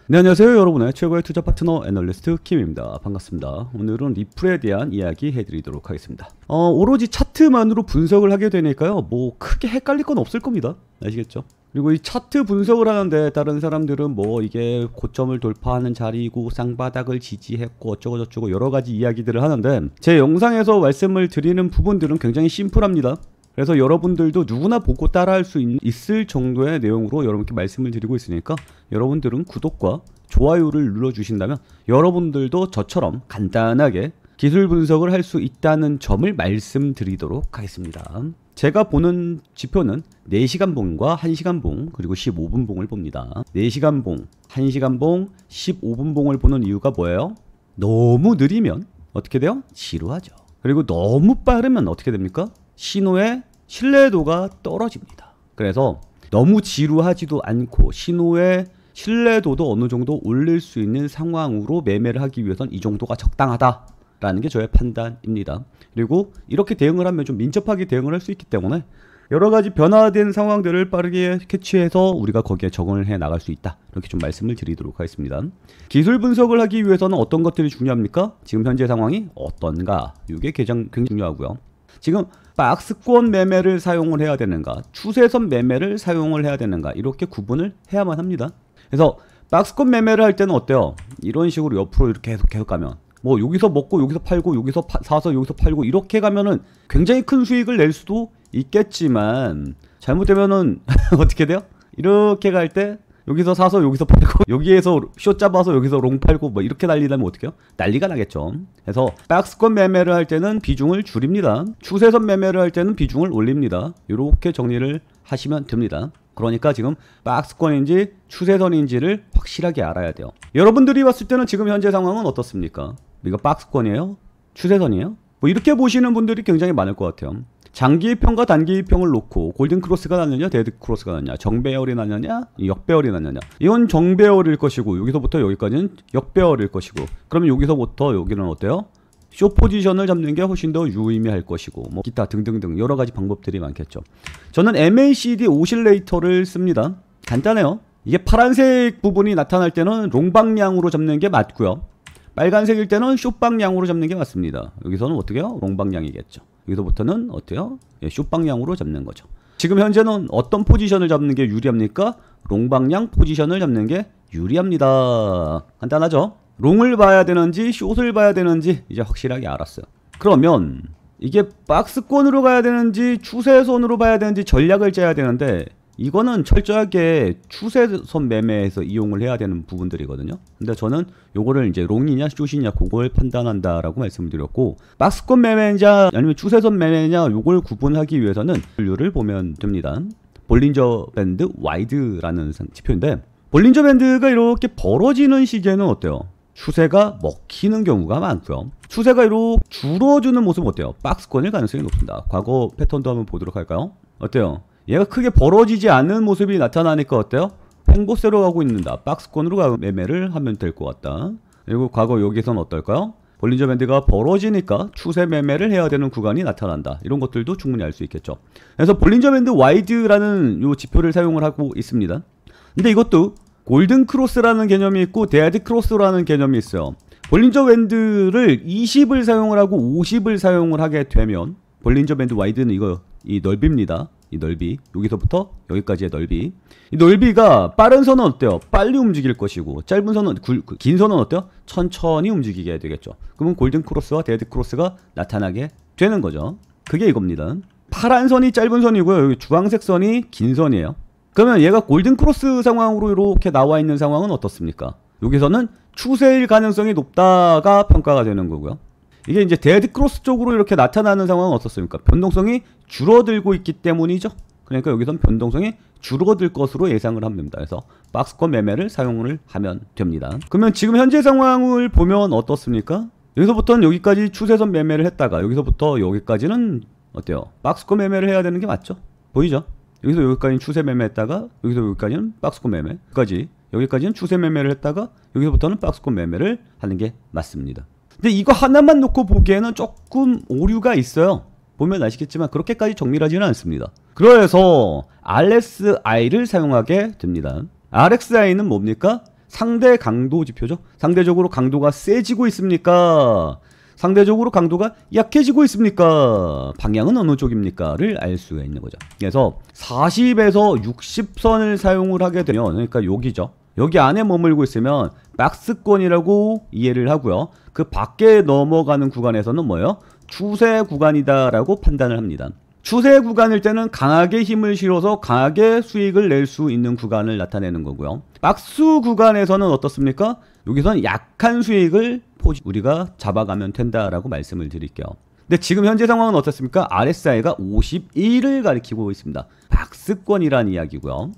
네, 안녕하세요. 여러분의 최고의 투자 파트너 애널리스트 킴입니다. 반갑습니다. 오늘은 리플에 대한 이야기 해드리도록 하겠습니다. 오로지 차트만으로 분석을 하게 되니까요, 뭐 크게 헷갈릴 건 없을 겁니다. 아시겠죠? 그리고 이 차트 분석을 하는데 다른 사람들은 뭐 이게 고점을 돌파하는 자리이고 쌍바닥을 지지했고 어쩌고저쩌고 여러가지 이야기들을 하는데, 제 영상에서 말씀을 드리는 부분들은 굉장히 심플합니다. 그래서 여러분들도 누구나 보고 따라할 수 있을 정도의 내용으로 여러분께 말씀을 드리고 있으니까, 여러분들은 구독과 좋아요를 눌러주신다면 여러분들도 저처럼 간단하게 기술 분석을 할 수 있다는 점을 말씀드리도록 하겠습니다. 제가 보는 지표는 4시간 봉과 1시간 봉 그리고 15분 봉을 봅니다. 4시간 봉, 1시간 봉, 15분 봉을 보는 이유가 뭐예요? 너무 느리면 어떻게 돼요? 지루하죠. 그리고 너무 빠르면 어떻게 됩니까? 신호의 신뢰도가 떨어집니다. 그래서 너무 지루하지도 않고 신호의 신뢰도도 어느 정도 올릴 수 있는 상황으로 매매를 하기 위해선 이 정도가 적당하다라는 게 저의 판단입니다. 그리고 이렇게 대응을 하면 좀 민첩하게 대응을 할 수 있기 때문에 여러 가지 변화된 상황들을 빠르게 캐치해서 우리가 거기에 적응을 해 나갈 수 있다, 이렇게 좀 말씀을 드리도록 하겠습니다. 기술 분석을 하기 위해서는 어떤 것들이 중요합니까? 지금 현재 상황이 어떤가, 이게 굉장히 중요하고요. 지금 박스권 매매를 사용을 해야 되는가, 추세선 매매를 사용을 해야 되는가, 이렇게 구분을 해야만 합니다. 그래서 박스권 매매를 할 때는 어때요? 이런 식으로 옆으로 이렇게 계속 가면 뭐 여기서 먹고 여기서 팔고 여기서 사서 여기서 팔고 이렇게 가면은 굉장히 큰 수익을 낼 수도 있겠지만, 잘못되면은 어떻게 돼요? 이렇게 갈 때 여기서 사서 여기서 팔고 여기에서 숏 잡아서 여기서 롱 팔고 뭐 이렇게 난리나면 어떡해요? 난리가 나겠죠. 그래서 박스권 매매를 할 때는 비중을 줄입니다. 추세선 매매를 할 때는 비중을 올립니다. 이렇게 정리를 하시면 됩니다. 그러니까 지금 박스권인지 추세선인지를 확실하게 알아야 돼요. 여러분들이 봤을 때는 지금 현재 상황은 어떻습니까? 이거 박스권이에요? 추세선이에요? 뭐 이렇게 보시는 분들이 굉장히 많을 것 같아요. 장기이평과 단기이평을 놓고 골든크로스가 났느냐 데드크로스가 났느냐, 정배열이 났느냐 역배열이 났느냐, 이건 정배열일 것이고 여기서부터 여기까지는 역배열일 것이고, 그러면 여기서부터 여기는 어때요? 쇼 포지션을 잡는 게 훨씬 더 유의미할 것이고, 뭐 기타 등등등 여러 가지 방법들이 많겠죠. 저는 MACD 오실레이터를 씁니다. 간단해요. 이게 파란색 부분이 나타날 때는 롱 방향으로 잡는 게 맞고요, 빨간색일 때는 숏 방향으로 잡는 게 맞습니다. 여기서는 어떻게 해요? 롱 방향이겠죠. 여기서부터는 어때요? 숏 방향으로 잡는 거죠. 지금 현재는 어떤 포지션을 잡는 게 유리합니까? 롱 방향 포지션을 잡는 게 유리합니다. 간단하죠? 롱을 봐야 되는지 숏을 봐야 되는지 이제 확실하게 알았어요. 그러면 이게 박스권으로 가야 되는지 추세선으로 봐야 되는지 전략을 짜야 되는데, 이거는 철저하게 추세선 매매에서 이용을 해야 되는 부분들이거든요. 근데 저는 요거를 이제 롱이냐 숏이냐 그걸 판단한다라고 말씀드렸고, 박스권 매매냐 아니면 추세선 매매냐 요걸 구분하기 위해서는 분류를 보면 됩니다. 볼린저 밴드 와이드라는 지표인데, 볼린저 밴드가 이렇게 벌어지는 시기에는 어때요? 추세가 먹히는 경우가 많고요. 추세가 이렇게 줄어주는 모습은 어때요? 박스권일 가능성이 높습니다. 과거 패턴도 한번 보도록 할까요? 어때요? 얘가 크게 벌어지지 않는 모습이 나타나니까 어때요? 횡보세로 가고 있는다. 박스권으로 매매를 하면 될 것 같다. 그리고 과거 여기서는 어떨까요? 볼린저 밴드가 벌어지니까 추세 매매를 해야 되는 구간이 나타난다. 이런 것들도 충분히 알 수 있겠죠. 그래서 볼린저 밴드 와이드라는 요 지표를 사용을 하고 있습니다. 근데 이것도 골든 크로스라는 개념이 있고 데드 크로스라는 개념이 있어요. 볼린저 밴드를 20을 사용을 하고 50을 사용을 하게 되면, 볼린저 밴드 와이드는 이 넓이입니다. 이 넓이, 여기서부터 여기까지의 넓이, 이 넓이가 빠른 선은 어때요? 빨리 움직일 것이고, 짧은 선은 긴 선은 어때요? 천천히 움직이게 되겠죠. 그러면 골든 크로스와 데드 크로스가 나타나게 되는 거죠. 그게 이겁니다. 파란 선이 짧은 선이고요, 여기 주황색 선이 긴 선이에요. 그러면 얘가 골든 크로스 상황으로 이렇게 나와 있는 상황은 어떻습니까? 여기서는 추세일 가능성이 높다가 평가가 되는 거고요. 이게 이제 데드 크로스 쪽으로 이렇게 나타나는 상황은 어떻습니까? 변동성이 줄어들고 있기 때문이죠. 그러니까 여기선 변동성이 줄어들 것으로 예상을 하면 됩니다. 그래서 박스권 매매를 사용을 하면 됩니다. 그러면 지금 현재 상황을 보면 어떻습니까? 여기서부터는 여기까지 추세선 매매를 했다가 여기서부터 여기까지는 어때요? 박스권 매매를 해야 되는 게 맞죠? 보이죠? 여기서 여기까지는 추세 매매했다가 여기서 여기까지는 박스권 매매, 여기까지는 추세 매매를 했다가 여기서부터는 박스권 매매를 하는 게 맞습니다. 근데 이거 하나만 놓고 보기에는 조금 오류가 있어요. 보면 아시겠지만 그렇게까지 정밀하지는 않습니다. 그래서 RSI를 사용하게 됩니다. RSI는 뭡니까? 상대 강도 지표죠. 상대적으로 강도가 세지고 있습니까? 상대적으로 강도가 약해지고 있습니까? 방향은 어느 쪽입니까?를 알 수가 있는 거죠. 그래서 40에서 60선을 사용을 하게 되면, 그러니까 여기죠. 여기 안에 머물고 있으면 박스권이라고 이해를 하고요. 그 밖에 넘어가는 구간에서는 뭐예요? 추세 구간이다라고 판단을 합니다. 추세 구간일 때는 강하게 힘을 실어서 강하게 수익을 낼 수 있는 구간을 나타내는 거고요. 박스 구간에서는 어떻습니까? 여기서는 약한 수익을 우리가 잡아가면 된다라고 말씀을 드릴게요. 근데 지금 현재 상황은 어떻습니까? RSI가 51을 가리키고 있습니다. 박스권이란 이야기고요.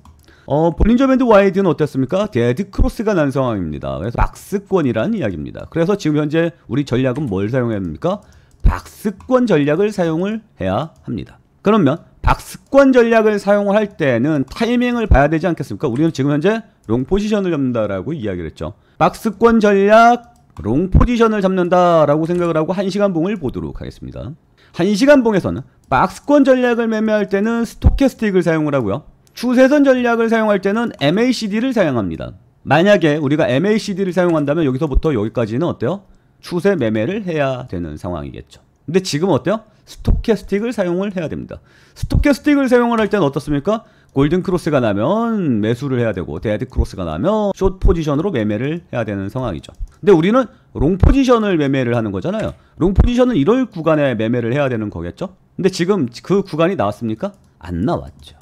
볼린저 밴드 와이드는 어땠습니까? 데드 크로스가 난 상황입니다. 그래서 박스권이란 이야기입니다. 그래서 지금 현재 우리 전략은 뭘 사용해야 합니까? 박스권 전략을 사용을 해야 합니다. 그러면 박스권 전략을 사용을 할 때는 타이밍을 봐야 되지 않겠습니까? 우리는 지금 현재 롱 포지션을 잡는다라고 이야기를 했죠. 박스권 전략 롱 포지션을 잡는다라고 생각을 하고 1시간 봉을 보도록 하겠습니다. 1시간 봉에서는 박스권 전략을 매매할 때는 스토캐스틱을 사용을 하고요. 추세선 전략을 사용할 때는 MACD를 사용합니다. 만약에 우리가 MACD를 사용한다면 여기서부터 여기까지는 어때요? 추세 매매를 해야 되는 상황이겠죠. 근데 지금 어때요? 스토캐스틱을 사용을 해야 됩니다. 스토캐스틱을 사용을 할 때는 어떻습니까? 골든 크로스가 나면 매수를 해야 되고 데드 크로스가 나면 숏 포지션으로 매매를 해야 되는 상황이죠. 근데 우리는 롱 포지션을 매매를 하는 거잖아요. 롱 포지션은 이럴 구간에 매매를 해야 되는 거겠죠. 근데 지금 그 구간이 나왔습니까? 안 나왔죠.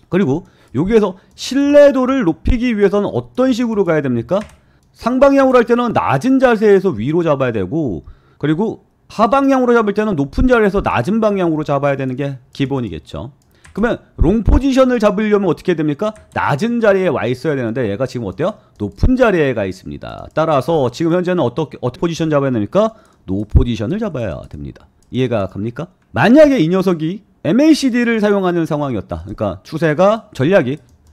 그리고 여기에서 신뢰도를 높이기 위해서는 어떤 식으로 가야 됩니까? 상방향으로 할 때는 낮은 자세에서 위로 잡아야 되고, 그리고 하방향으로 잡을 때는 높은 자리에서 낮은 방향으로 잡아야 되는 게 기본이겠죠. 그러면 롱 포지션을 잡으려면 어떻게 됩니까? 낮은 자리에 와 있어야 되는데 얘가 지금 어때요? 높은 자리에 가 있습니다. 따라서 지금 현재는 어떻게 포지션 잡아야 됩니까? 노 포지션을 잡아야 됩니다. 이해가 갑니까? 만약에 이 녀석이 MACD를 사용하는 상황이었다. 그러니까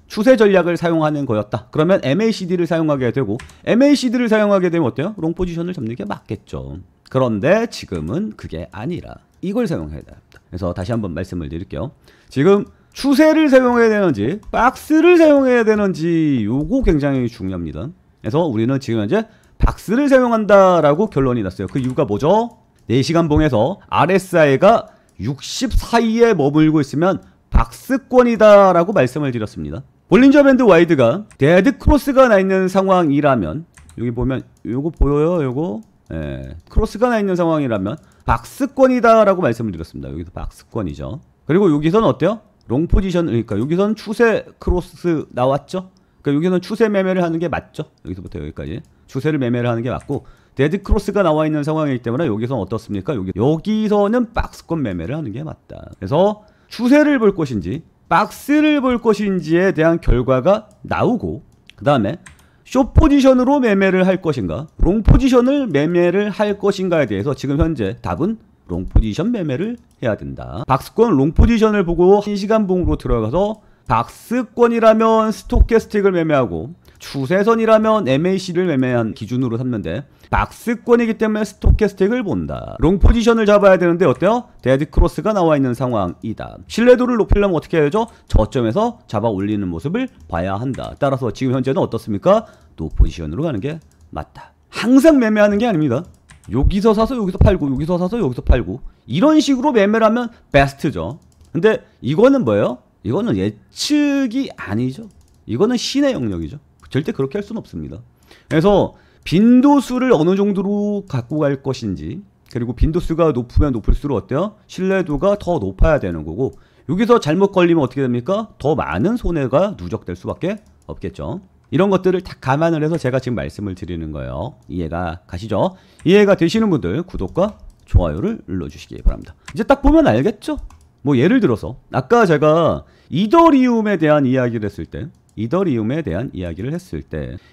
추세 전략을 사용하는 거였다. 그러면 MACD를 사용하게 되고, MACD를 사용하게 되면 어때요? 롱 포지션을 잡는 게 맞겠죠. 그런데 지금은 그게 아니라 이걸 사용해야 됩니다. 그래서 다시 한번 말씀을 드릴게요. 지금 추세를 사용해야 되는지 박스를 사용해야 되는지 요거 굉장히 중요합니다. 그래서 우리는 지금 현재 박스를 사용한다라고 결론이 났어요. 그 이유가 뭐죠? 4시간 봉에서 RSI가 60 사이에 머물고 있으면 박스권이다 라고 말씀을 드렸습니다. 볼린저 밴드 와이드가 데드 크로스가 나 있는 상황이라면, 여기 보면 요거 보여요? 요거 크로스가 나 있는 상황이라면 박스권이다 라고 말씀을 드렸습니다. 여기서 박스권이죠. 그리고 여기서는 어때요? 롱 포지션, 그러니까 여기서는 추세 크로스 나왔죠. 그러니까 여기서는 추세 매매를 하는 게 맞죠. 여기서부터 여기까지 추세를 매매를 하는 게 맞고, 데드 크로스가 나와 있는 상황이기 때문에 여기서는 어떻습니까? 여기서는 박스권 매매를 하는 게 맞다. 그래서 추세를 볼 것인지 박스를 볼 것인지에 대한 결과가 나오고, 그 다음에 숏 포지션으로 매매를 할 것인가, 롱 포지션을 매매를 할 것인가에 대해서 지금 현재 답은 롱 포지션 매매를 해야 된다. 박스권 롱 포지션을 보고 1시간 봉으로 들어가서 박스권이라면 스토캐스틱을 매매하고 추세선이라면 MAC를 매매한 기준으로 삼는데, 박스권이기 때문에 스토캐스틱을 본다. 롱 포지션을 잡아야 되는데 어때요? 데드 크로스가 나와 있는 상황이다. 신뢰도를 높이려면 어떻게 해야죠? 저점에서 잡아 올리는 모습을 봐야 한다. 따라서 지금 현재는 어떻습니까? 노 포지션으로 가는 게 맞다. 항상 매매하는 게 아닙니다. 여기서 사서 여기서 팔고, 여기서 사서 여기서 팔고, 이런 식으로 매매를 하면 베스트죠. 근데 이거는 뭐예요? 이거는 예측이 아니죠. 이거는 신의 영역이죠. 절대 그렇게 할 수는 없습니다. 그래서 빈도수를 어느 정도로 갖고 갈 것인지, 그리고 빈도수가 높으면 높을수록 어때요? 신뢰도가 더 높아야 되는 거고, 여기서 잘못 걸리면 어떻게 됩니까? 더 많은 손해가 누적될 수밖에 없겠죠. 이런 것들을 다 감안을 해서 제가 지금 말씀을 드리는 거예요. 이해가 가시죠? 이해가 되시는 분들 구독과 좋아요를 눌러주시기 바랍니다. 이제 딱 보면 알겠죠? 뭐 예를 들어서 아까 제가 이더리움에 대한 이야기를 했을 때,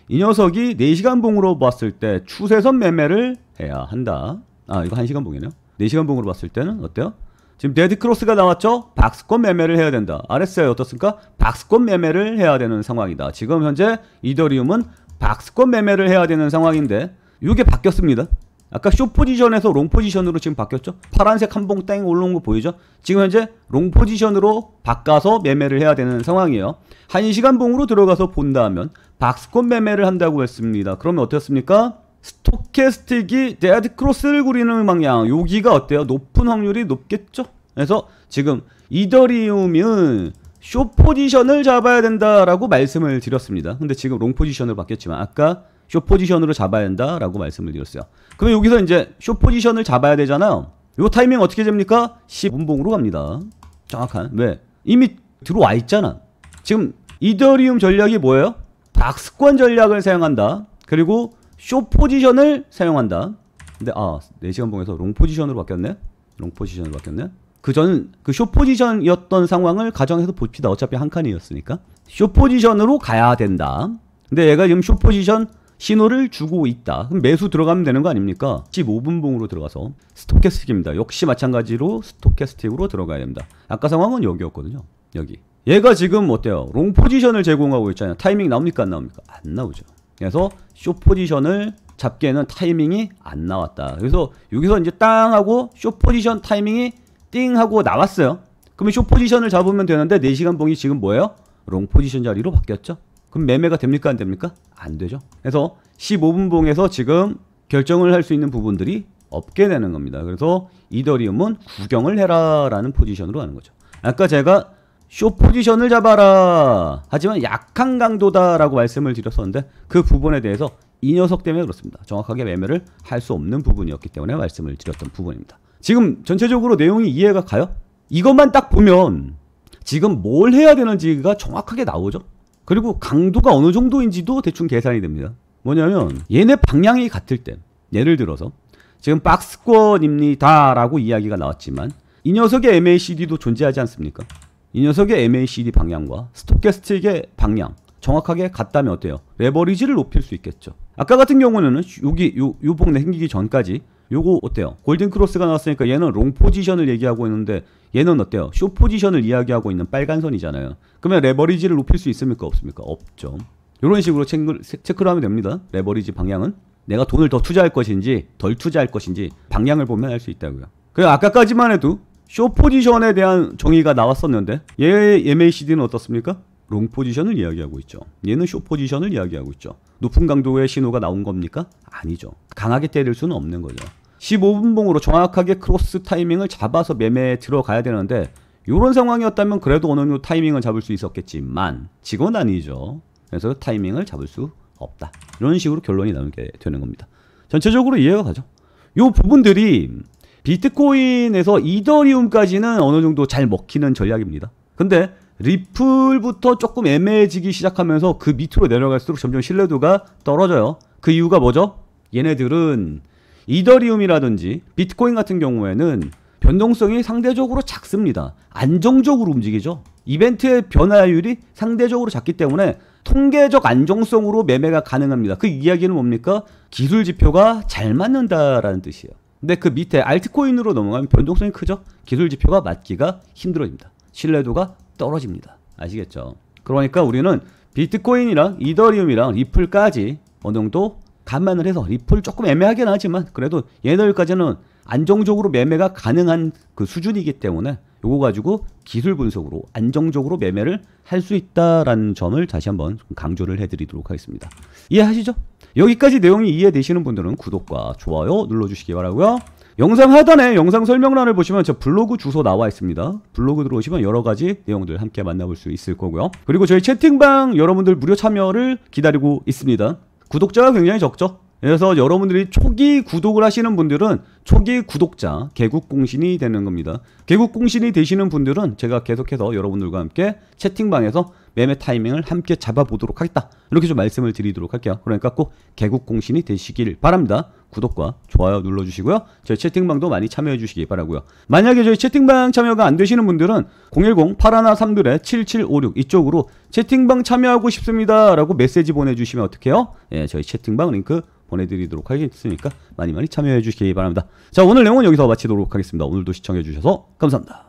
이 녀석이 4시간 봉으로 봤을 때 추세선 매매를 해야 한다. 아, 이거 1시간 봉이네요. 4시간 봉으로 봤을 때는 어때요? 지금 데드 크로스가 나왔죠? 박스권 매매를 해야 된다. RSI 어떻습니까? 박스권 매매를 해야 되는 상황이다. 지금 현재 이더리움은 박스권 매매를 해야 되는 상황인데 이게 바뀌었습니다. 아까 숏 포지션에서 롱 포지션으로 지금 바뀌었죠? 파란색 한 봉 땡 올라온 거 보이죠? 지금 현재 롱 포지션으로 바꿔서 매매를 해야 되는 상황이에요. 1시간 봉으로 들어가서 본다면 박스권 매매를 한다고 했습니다. 그러면 어떻습니까? 스토캐스틱이 데드 크로스를 그리는 방향, 여기가 어때요? 높은 확률이 높겠죠? 그래서 지금 이더리움은 숏 포지션을 잡아야 된다라고 말씀을 드렸습니다. 근데 지금 롱 포지션으로 바뀌었지만 아까 숏 포지션으로 잡아야 된다라고 말씀을 드렸어요. 그럼 여기서 이제 숏 포지션을 잡아야 되잖아요. 요 타이밍 어떻게 됩니까? 15분봉으로 갑니다. 정확한. 왜? 이미 들어와 있잖아. 지금 이더리움 전략이 뭐예요? 박스권 전략을 사용한다. 그리고 숏 포지션을 사용한다. 근데 4시간 봉에서 롱 포지션으로 바뀌었네. 롱 포지션으로 바뀌었네. 저는 그 숏 포지션이었던 상황을 가정해서 봅시다. 어차피 한 칸이었으니까. 숏 포지션으로 가야 된다. 근데 얘가 지금 숏 포지션 신호를 주고 있다. 그럼 매수 들어가면 되는 거 아닙니까? 15분봉으로 들어가서 스토캐스틱입니다. 역시 마찬가지로 스토캐스틱으로 들어가야 됩니다. 아까 상황은 여기였거든요. 여기. 얘가 지금 어때요? 롱 포지션을 제공하고 있잖아요. 타이밍 나옵니까? 안 나옵니까? 안 나오죠. 그래서 숏 포지션을 잡기에는 타이밍이 안 나왔다. 그래서 여기서 이제 땅 하고 숏 포지션 타이밍이 띵 하고 나왔어요. 그러면 숏 포지션을 잡으면 되는데 4시간 봉이 지금 뭐예요? 롱 포지션 자리로 바뀌었죠. 그럼 매매가 됩니까? 안 됩니까? 안 되죠. 그래서 15분 봉에서 지금 결정을 할 수 있는 부분들이 없게 되는 겁니다. 그래서 이더리움은 구경을 해라 라는 포지션으로 하는 거죠. 아까 제가 숏 포지션을 잡아라 하지만 약한 강도다 라고 말씀을 드렸었는데 그 부분에 대해서 이 녀석 때문에 그렇습니다. 정확하게 매매를 할 수 없는 부분이었기 때문에 말씀을 드렸던 부분입니다. 지금 전체적으로 내용이 이해가 가요? 이것만 딱 보면 지금 뭘 해야 되는지가 정확하게 나오죠. 그리고 강도가 어느 정도인지도 대충 계산이 됩니다. 뭐냐면 얘네 방향이 같을 때, 예를 들어서 지금 박스권입니다 라고 이야기가 나왔지만 이 녀석의 MACD도 존재하지 않습니까? 이 녀석의 MACD 방향과 스토캐스틱의 방향 정확하게 같다면 어때요? 레버리지를 높일 수 있겠죠. 아까 같은 경우는 여기 요 봉 생기기 전까지 요거 어때요? 골든 크로스가 나왔으니까 얘는 롱 포지션을 얘기하고 있는데 얘는 어때요? 숏 포지션을 이야기하고 있는 빨간 선이잖아요. 그러면 레버리지를 높일 수 있습니까? 없습니까? 없죠. 이런 식으로 체크를 하면 됩니다. 레버리지 방향은 내가 돈을 더 투자할 것인지 덜 투자할 것인지 방향을 보면 알 수 있다고요. 그래서 아까까지만 해도 숏 포지션에 대한 정의가 나왔었는데 얘의 MACD는 어떻습니까? 롱 포지션을 이야기하고 있죠. 얘는 숏 포지션을 이야기하고 있죠. 높은 강도의 신호가 나온 겁니까? 아니죠. 강하게 때릴 수는 없는 거죠. 15분봉으로 정확하게 크로스 타이밍을 잡아서 매매에 들어가야 되는데 이런 상황이었다면 그래도 어느 정도 타이밍을 잡을 수 있었겠지만 지금은 아니죠. 그래서 타이밍을 잡을 수 없다. 이런 식으로 결론이 나오게 되는 겁니다. 전체적으로 이해가 가죠. 이 부분들이 비트코인에서 이더리움까지는 어느 정도 잘 먹히는 전략입니다. 근데 리플부터 조금 애매해지기 시작하면서 그 밑으로 내려갈수록 점점 신뢰도가 떨어져요. 그 이유가 뭐죠? 얘네들은 이더리움이라든지 비트코인 같은 경우에는 변동성이 상대적으로 작습니다. 안정적으로 움직이죠. 이벤트의 변화율이 상대적으로 작기 때문에 통계적 안정성으로 매매가 가능합니다. 그 이야기는 뭡니까? 기술 지표가 잘 맞는다라는 뜻이에요. 근데 그 밑에 알트코인으로 넘어가면 변동성이 크죠? 기술 지표가 맞기가 힘들어집니다. 신뢰도가 떨어집니다. 아시겠죠? 그러니까 우리는 비트코인이랑 이더리움이랑 리플까지 어느 정도 감안을 해서 리플 조금 애매하긴 하지만 그래도 얘네들까지는 안정적으로 매매가 가능한 그 수준이기 때문에 요거 가지고 기술 분석으로 안정적으로 매매를 할 수 있다라는 점을 다시 한번 강조를 해드리도록 하겠습니다. 이해하시죠? 여기까지 내용이 이해되시는 분들은 구독과 좋아요 눌러주시기 바라고요. 영상 하단에 영상 설명란을 보시면 저 블로그 주소 나와 있습니다. 블로그 들어오시면 여러가지 내용들 함께 만나볼 수 있을 거고요. 그리고 저희 채팅방 여러분들 무료 참여를 기다리고 있습니다. 구독자가 굉장히 적죠? 그래서 여러분들이 초기 구독을 하시는 분들은 초기 구독자 개국공신이 되는 겁니다. 개국공신이 되시는 분들은 제가 계속해서 여러분들과 함께 채팅방에서 매매 타이밍을 함께 잡아보도록 하겠다. 이렇게 좀 말씀을 드리도록 할게요. 그러니까 꼭 개국공신이 되시길 바랍니다. 구독과 좋아요 눌러주시고요. 저희 채팅방도 많이 참여해 주시기 바라고요. 만약에 저희 채팅방 참여가 안 되시는 분들은 010-8131-7756 이쪽으로 채팅방 참여하고 싶습니다 라고 메시지 보내주시면 어떡해요? 예, 저희 채팅방 링크 보내드리도록 하겠으니까 많이 참여해 주시기 바랍니다. 자, 오늘 내용은 여기서 마치도록 하겠습니다. 오늘도 시청해 주셔서 감사합니다.